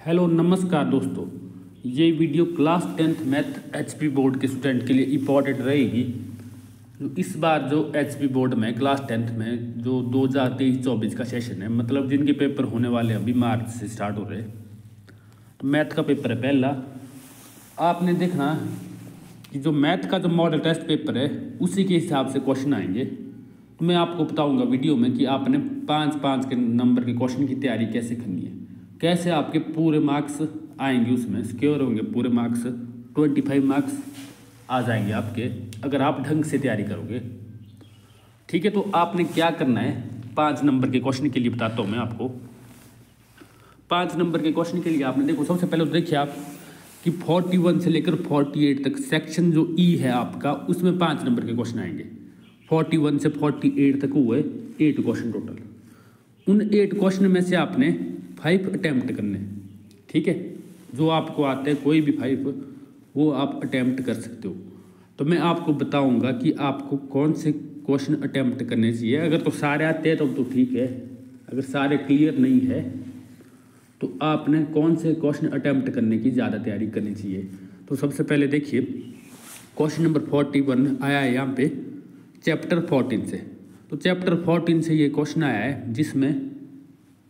Hello नमस्कार दोस्तों। ये video class 10th math HP board के स्टूडेंट के लिए इम्पॉर्टेंट रहेगी। इस बार जो एचपी बोर्ड में क्लास 10th में जो 2023-24 का सेशन है, मतलब जिनके पेपर होने वाले अभी मार्च से स्टार्ट हो रहे हैं, तो मैथ का पेपर है पहला। आपने देखना कि जो मैथ का जो मॉडल टेस्ट पेपर है उसी के हिसाब से क्वेश्चन आएंगे। तो मैं आपको बताऊंगा वीडियो में कि आपने 5-5 के नंबर के क्वेश्चन की तैयारी कैसे करनी है, कैसे आपके पूरे मार्क्स आएंगे, उसमें सिक्योर होंगे पूरे मार्क्स। 25 मार्क्स आ जाएंगे आपके अगर आप ढंग से तैयारी करोगे। ठीक है, तो आपने क्या करना है, 5 नंबर के क्वेश्चन के लिए बताता हूँ मैं आपको। 5 नंबर के क्वेश्चन के लिए आपने देखो, सबसे पहले तो देखिए आप कि 41 से लेकर 48 तक सेक्शन जो ई है आपका, उसमें 5 नंबर के क्वेश्चन आएंगे। 41 से 48 तक हुए 8 क्वेश्चन टोटल। उन 8 क्वेश्चन में से आपने 5 अटैम्प्ट करने, ठीक है, जो आपको आते हैं कोई भी 5 वो आप अटैम्प्ट कर सकते हो। तो मैं आपको बताऊंगा कि आपको कौन से क्वेश्चन अटैम्प्ट करने चाहिए। अगर तो सारे आते हैं तो ठीक है, अगर सारे क्लियर नहीं है तो आपने कौन से क्वेश्चन अटैम्प्ट करने की ज़्यादा तैयारी करनी चाहिए। तो सबसे पहले देखिए, क्वेश्चन नंबर 41 आया है यहाँ पे चैप्टर 14 से। तो चैप्टर 14 से ये क्वेश्चन आया है जिसमें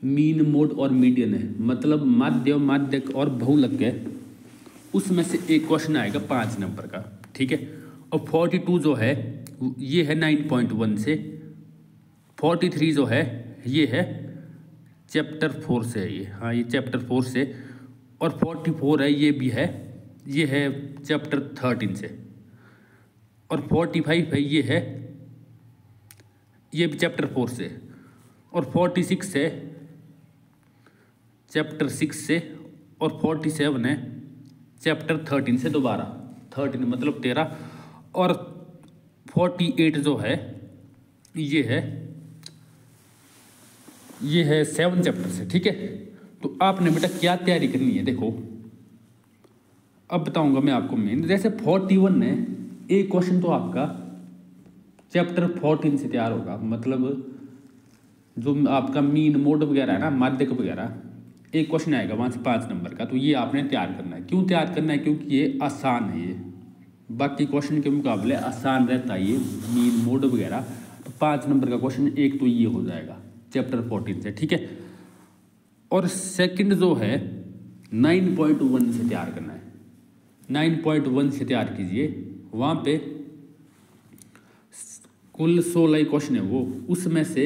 मीन, मोड और मीडियन है, मतलब माध्य, माध्यक और बहुलक है। उसमें से एक क्वेश्चन आएगा 5 नंबर का, ठीक है। और 42 जो है ये है 9.1 से। 43 जो है ये है चैप्टर 4 से है, ये हाँ ये चैप्टर 4 से। और 44 है ये भी है, ये है चैप्टर 13 से। और 45 है ये भी चैप्टर 4 से। और 46 है चैप्टर 6 से। और 47 है चैप्टर 13 से, दोबारा 13 मतलब 13। और 48 जो है ये है 7 चैप्टर से, ठीक है। तो आपने बेटा क्या तैयारी करनी है, देखो अब बताऊंगा मैं आपको मेन। जैसे 41 है, एक क्वेश्चन तो आपका चैप्टर 14 से तैयार होगा, मतलब जो आपका मीन, मोड वगैरह है ना, माध्यक वगैरह, एक क्वेश्चन आएगा वहाँ से 5 नंबर का। तो ये आपने तैयार करना है। क्यों तैयार करना है? क्योंकि ये आसान है, ये बाकी क्वेश्चन के मुकाबले आसान रहता है ये मीन, मोड वगैरह। तो 5 नंबर का क्वेश्चन एक तो ये हो जाएगा चैप्टर 14 से, ठीक है। और सेकंड जो है 9.1 से तैयार करना है। 9.1 से तैयार कीजिए, वहाँ पे कुल 16 क्वेश्चन है वो, उसमें से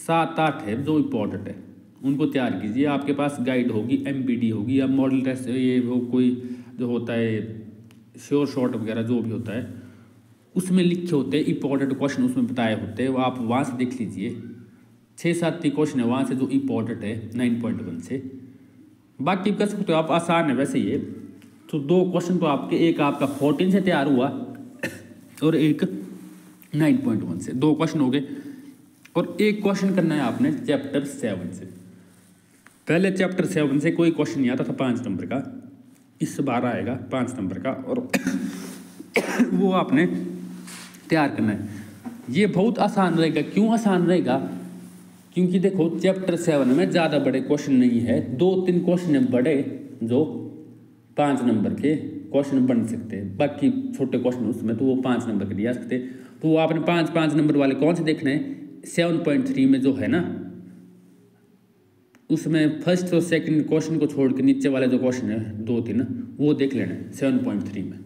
7-8 है जो इम्पोर्टेंट है, उनको तैयार कीजिए। आपके पास गाइड होगी, MBD होगी या मॉडल टेस्ट, ये वो कोई जो होता है श्योर शॉर्ट वगैरह जो भी होता है, उसमें लिखे होते हैं इंपॉर्टेंट क्वेश्चन, उसमें बताए होते हैं, वो आप वहाँ से देख लीजिए। 6-7 क्वेश्चन है वहाँ से जो इम्पोर्टेंट है 9.1 से। बाकी कर सकते हो आप, आसान है वैसे ये। तो 2 क्वेश्चन तो आपके, एक आपका 14 से तैयार हुआ और एक 9.1 से, 2 क्वेश्चन हो गए। और एक क्वेश्चन करना है आपने चैप्टर 7 से। पहले चैप्टर 7 से कोई क्वेश्चन नहीं आता था 5 नंबर का, इस बार आएगा 5 नंबर का, और वो आपने तैयार करना है। ये बहुत आसान रहेगा। क्यों आसान रहेगा? क्योंकि देखो चैप्टर 7 में ज़्यादा बड़े क्वेश्चन नहीं है, 2-3 क्वेश्चन है बड़े जो 5 नंबर के क्वेश्चन बन सकते हैं। बाकी छोटे क्वेश्चन उसमें तो वो 5 नंबर के लिए आ सकते। तो वो आपने 5-5 नंबर वाले कौन से देखने हैं? 7.3 में जो है ना, उसमें फर्स्ट और सेकंड क्वेश्चन को छोड़ के नीचे वाले जो क्वेश्चन है 2-3 वो देख लेना है 7.3 में,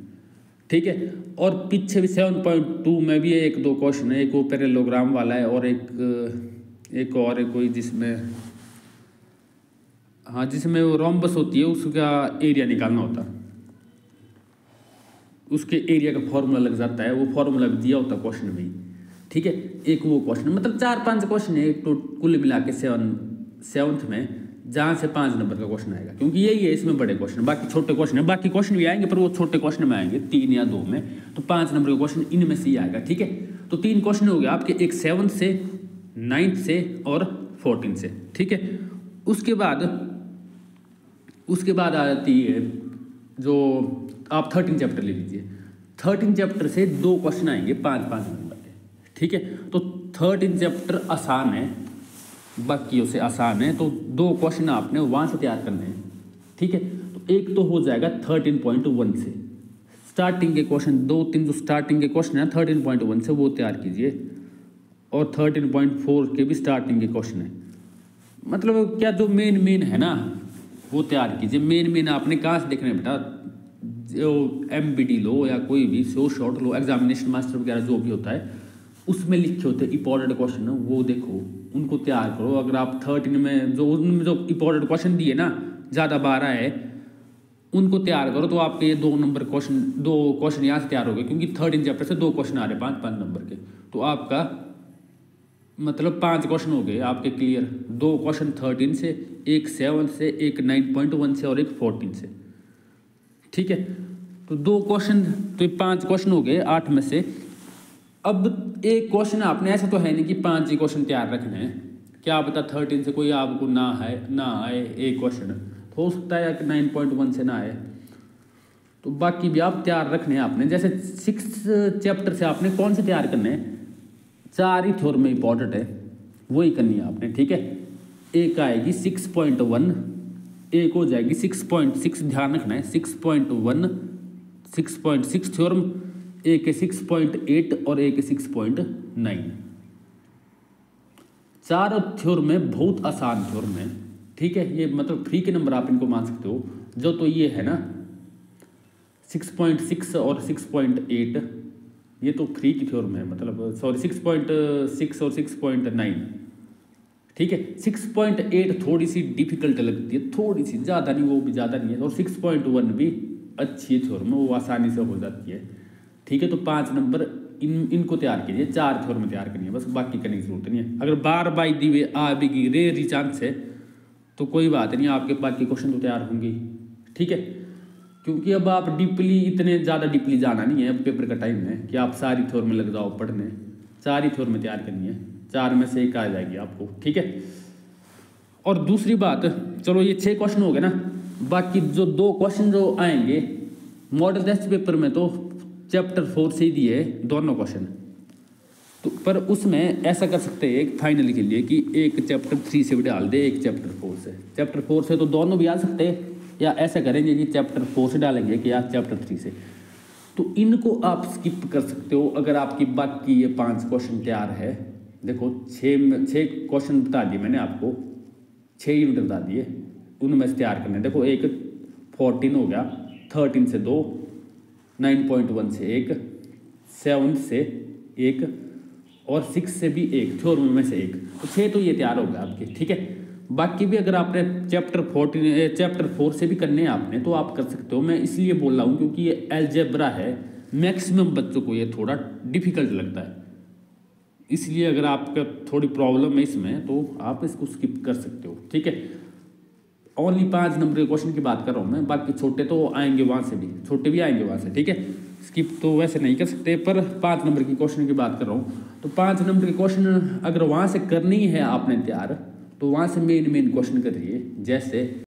ठीक है। और पीछे भी 7.2 में भी 1-2 क्वेश्चन है, एक वो पैरेललोग्राम वाला है और एक और है कोई जिसमें, हाँ जिसमें वो रोम्बस होती है, उसका एरिया निकालना होता, उसके एरिया का फॉर्मूला लग जाता है, वो फॉर्मूला भी दिया होता क्वेश्चन में, ठीक है। एक वो क्वेश्चन, मतलब 4-5 क्वेश्चन है एक तो कुल मिला के 7th में, जहाँ से 5 नंबर का क्वेश्चन आएगा। क्योंकि यही है इसमें बड़े क्वेश्चन, बाकी छोटे क्वेश्चन है, बाकी क्वेश्चन भी आएंगे पर वो छोटे क्वेश्चन में आएंगे 3 या 2 में। तो 5 नंबर का क्वेश्चन इनमें से ही आएगा, ठीक है। तो 3 क्वेश्चन हो गए आपके, एक 7 से, 9 से और 14 से, ठीक है। उसके बाद आ जाती है जो आप 13 चैप्टर ले लीजिए। 13 चैप्टर से 2 क्वेश्चन आएंगे 5-5 नंबर के, ठीक है। तो 13 चैप्टर आसान है, बाकियों से आसान है। तो 2 क्वेश्चन आपने वहाँ से तैयार करने हैं, ठीक है। तो एक तो हो जाएगा 13.1 से स्टार्टिंग के क्वेश्चन, 2-3 जो स्टार्टिंग के क्वेश्चन है 13.1 से वो तैयार कीजिए, और 13.4 के भी स्टार्टिंग के क्वेश्चन है। मतलब क्या जो मेन है ना वो तैयार कीजिए। मेन आपने कहाँ से देखना है बेटा, जो MBD लो या कोई भी शॉर्ट लो, एग्जामिनेशन मास्टर वगैरह जो भी होता है उसमें लिखे होते हैं इंपॉर्टेंट क्वेश्चन, वो देखो उनको तैयार करो। अगर आप 13 में जो उनमें जो इंपॉर्टेंट क्वेश्चन दिए ना ज़्यादा 12 है उनको तैयार करो, तो आपके ये 2 क्वेश्चन यहाँ से तैयार हो गए, क्योंकि 13 चैप्टर से 2 क्वेश्चन आ रहे 5-5 नंबर के, तो आपका मतलब 5 क्वेश्चन हो गए आपके क्लियर। 2 क्वेश्चन 13 से, एक 7 से, एक 9.1 से और एक 14 से, ठीक है। तो 2 क्वेश्चन, तो 5 क्वेश्चन हो गए 8 में से। अब एक क्वेश्चन आपने, ऐसा तो है नहीं कि 5 ही क्वेश्चन तैयार रखने हैं, क्या पता 13 से कोई आपको ना आए एक क्वेश्चन, हो सकता है कि 9.1 से ना आए, तो बाकी भी आप तैयार रखने हैं आपने। जैसे 6 चैप्टर से आपने कौन से तैयार करने हैं, 4 ही थ्योरम में इंपॉर्टेंट है, वही करनी है आपने, ठीक है। एक आएगी 6.1, एक हो जाएगी 6.6, ध्यान रखना है 6.1, 6.6 थ्योरम, एक है 6.8 और एक है 6.9। चारों थ्योरम में बहुत आसान थ्योरम है, ठीक है। ये मतलब फ्री के नंबर आप इनको मान सकते हो। जो तो ये है ना 6.6 और 6.8, ये तो फ्री की थ्योरम है, मतलब सॉरी 6.6 और 6.9, ठीक है। 6.8 थोड़ी सी डिफिकल्ट लगती है, थोड़ी सी, ज़्यादा नहीं, वो भी ज़्यादा नहीं है, और 6.1 भी अच्छी थ्योरम है, वो आसानी से हो जाती है, ठीक है। तो 5 नंबर इनको तैयार कीजिए, 4 थ्योरम में तैयार करिए, बस बाकी करने की जरूरत नहीं है। अगर बार बाई दी हुए आ भी रेयर चांस है तो कोई बात नहीं, आपके बाकी क्वेश्चन तो तैयार होंगे, ठीक है। क्योंकि अब आप डीपली, इतने ज़्यादा डीपली जाना नहीं है अब पेपर का टाइम है कि आप सारी थ्योरम में लग जाओ पढ़ने, 4 ही थ्योरम में तैयार करनी है, 4 में से एक आ जाएगी आपको, ठीक है। और दूसरी बात, चलो ये 6 क्वेश्चन हो गए ना, बाकी जो 2 क्वेश्चन जो आएंगे मॉडल टेस्ट पेपर में, तो चैप्टर 4 से ही दिए दोनों क्वेश्चन, तो पर उसमें ऐसा कर सकते हैं एक फाइनल के लिए कि एक चैप्टर 3 से भी डाल दे, एक चैप्टर 4 से। चैप्टर 4 से तो दोनों भी आ सकते हैं, या ऐसा करेंगे कि चैप्टर 4 से डालेंगे कि या चैप्टर 3 से, तो इनको आप स्किप कर सकते हो अगर आपकी बाकी ये 5 क्वेश्चन तैयार है। देखो 6 क्वेश्चन बता दिए मैंने आपको, 6 यूनिट बता दिए, उनमें से तैयार करने। देखो एक 14 हो गया, 13 से 2, 9.1 से 1, 7 से 1 और 6 से भी 1, थ्योरम में से 1, तो 6 तो ये तैयार हो गया आपके, ठीक है। बाकी भी अगर आपने चैप्टर 4 से भी करने हैं आपने, तो आप कर सकते हो। मैं इसलिए बोल रहा हूँ क्योंकि ये अलजेब्रा है, मैक्सिमम बच्चों को ये थोड़ा डिफिकल्ट लगता है, इसलिए अगर आपका थोड़ी प्रॉब्लम है इसमें तो आप इसको स्किप कर सकते हो, ठीक है। ओनली 5 नंबर के क्वेश्चन की बात कर रहा हूँ मैं, बाकी छोटे तो आएंगे वहाँ से भी, छोटे भी आएंगे वहाँ से, ठीक है। स्किप तो वैसे नहीं कर सकते, पर 5 नंबर की क्वेश्चन की बात कर रहा हूँ, तो 5 नंबर के क्वेश्चन अगर वहाँ से करनी है आपने तैयार, तो वहाँ से मेन क्वेश्चन करिए। जैसे